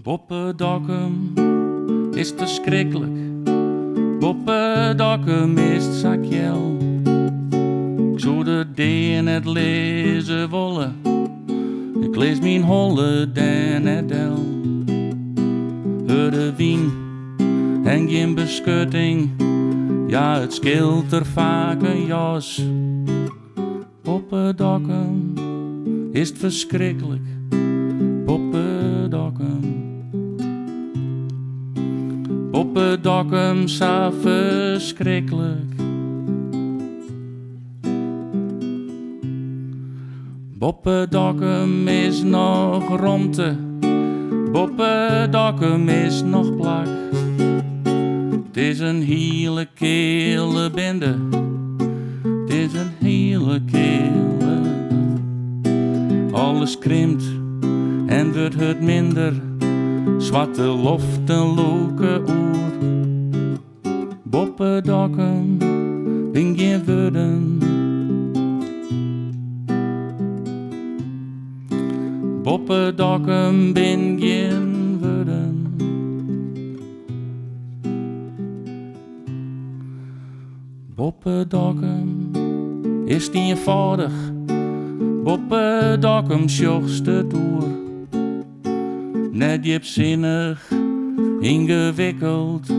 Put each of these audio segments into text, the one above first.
Boppedokkum is verschrikkelijk. Boppedokkum is het zakjel. Ik zou de D net lezen wollen. Ik lees mijn holle den net el. De wien en geen beschutting. Ja, het scheelt er vaak een jas. Boppedokkum is het verschrikkelijk. Boppedokkum. Boppedokkum sa verschrikkelijk. Boppedokkum is nog romte. Boppedokkum is nog plak. Het is een hele kele bende. Het is een hele kele. Alles krimpt en wordt het minder. Zwarte loft en loke oer. Boppedokkum ben geen woorden. Boppedokkum ben geen woorden. Boppedokkum is die eenvoudig. Boppedokkum sjochste door. Net diepzinnig, ingewikkeld.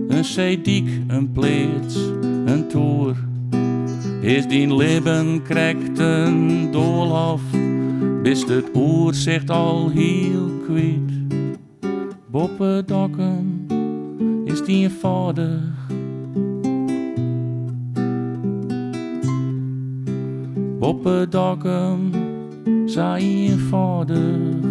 Een zeediek, een pleets, een toer. Is die libben krekt een doolhof. Bis het oer zegt al heel kwijt. Boppedokkum is die eenvoudig. Boppedokkum zei eenvoudig.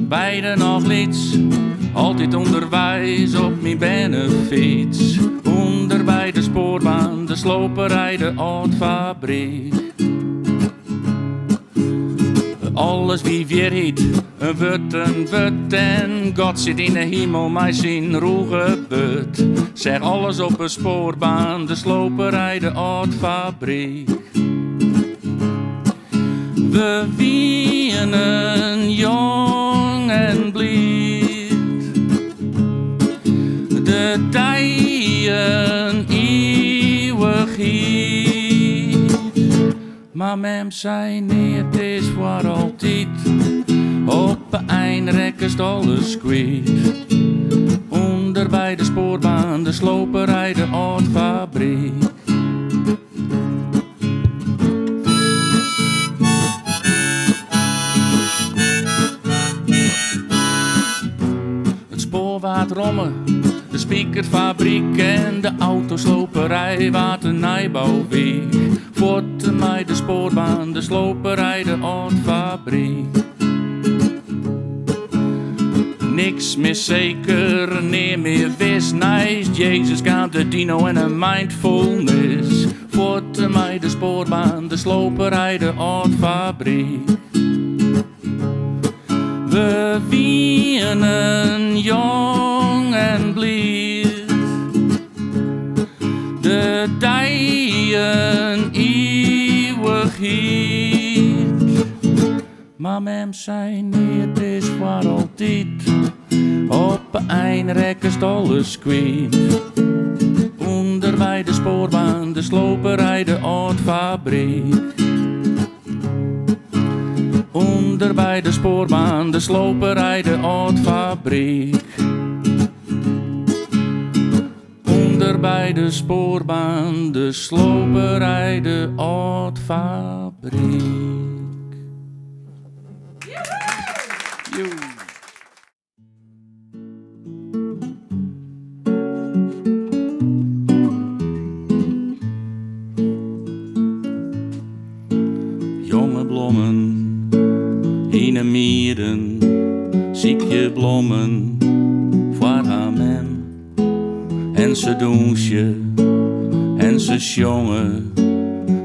Beiden nog lieds, altijd onderwijs op mijn bennefiets. Onder bij de spoorbaan, de sloperij, de oudfabriek. Alles wie weer heet, een wut en God zit in de hemel, mij zien roege but. Zeg alles op een spoorbaan, de sloperij, de oudfabriek. We wienen jong en blied, de dijen eeuwig hier. Maar mem zei nee, het is voor altijd, op een eindrek is alles kwijt. Onder bij de spoorbaan, de sloperij, de oudfabriek. Rommen, de speakerfabriek en de autosloperij, wat een nijbouwweg. Voort mij de spoorbaan, de sloperij, de oudfabriek. Niks meer zeker, nee meer wist, nice. Jezus gaat de dino en een mindfulness. Voort mij de spoorbaan, de sloperij, de oudfabriek. We wienen jong en blied, de dijen eeuwig hier. Maar mem zei nee, het is voor altijd, op een eindrek is alles kwijt. Onder bij de spoorbaan, de sloperij, de oudfabriek. Onder bij de spoorbaan, de sloperij, de oudfabriek. Onder bij de spoorbaan, de sloperij, de oudfabriek. Jonge blommen in een mieren, ziekje blommen voor haar mem. En ze doensje en ze zongen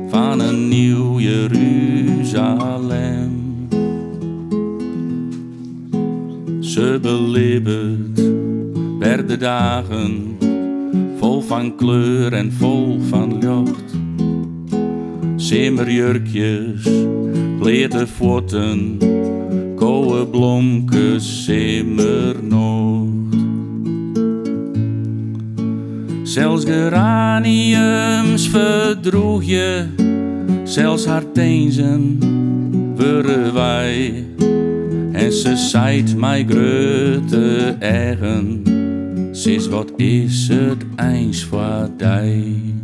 van een nieuw Jeruzalem. Ze belibbert per de dagen, vol van kleur en vol van lucht. Simmerjurkjes, gleerde voeten, koude blomkes, simmernocht. Zelfs geraniums verdroeg je, zelfs haar teenzen worden wij. En ze zeit mij grote eigen, sis wat is het eens voor die.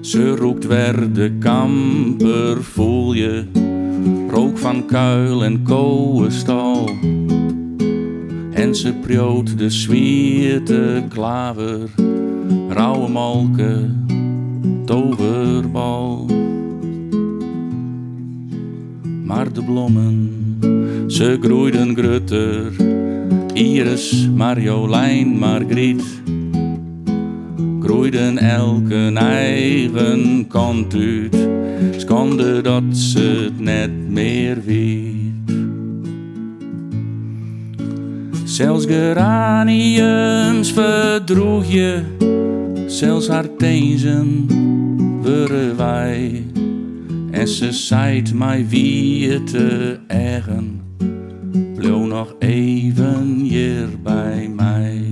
Ze roekt weer de kamper, voel je, rook van kuil en koude stal. En ze proot de zwierte klaver, rauwe malken, toverbal. Maar de bloemen, ze groeiden grutter, Iris, Marjolein, Margriet, groeiden elke eigen kant uit, schande dat ze het net meer weet. Zelfs geraniums verdroeg je, zelfs haar teenzen worden wij. En ze zeit mij wie te eigen, bleef nog even hier bij mij.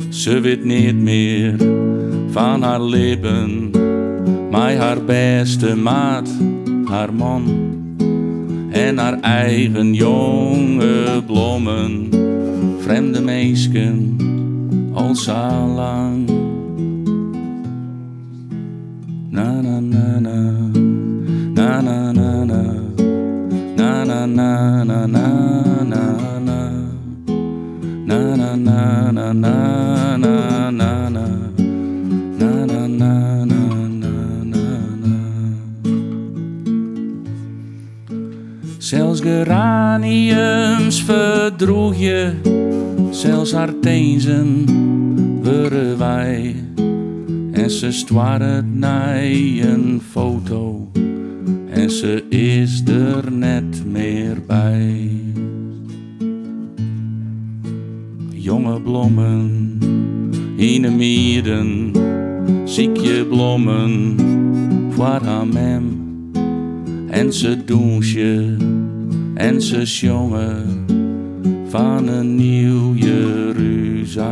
Ze weet niet meer van haar leven, maar haar beste maat, haar man. En haar eigen jonge bloemen, vreemde meisken, al zo lang. Na na na na, na na na na, na na na na na na na, na na na na na na na, na na na na. Zelfs geraniums verdroeg je, zelfs haar teenzen worden wij. En ze stwaart naar een foto, en ze is er net meer bij. Jonge bloemen, in de midden, ziekje bloemen, voor haar mem. En ze douche en ze zongen van een nieuw Jeruzalem.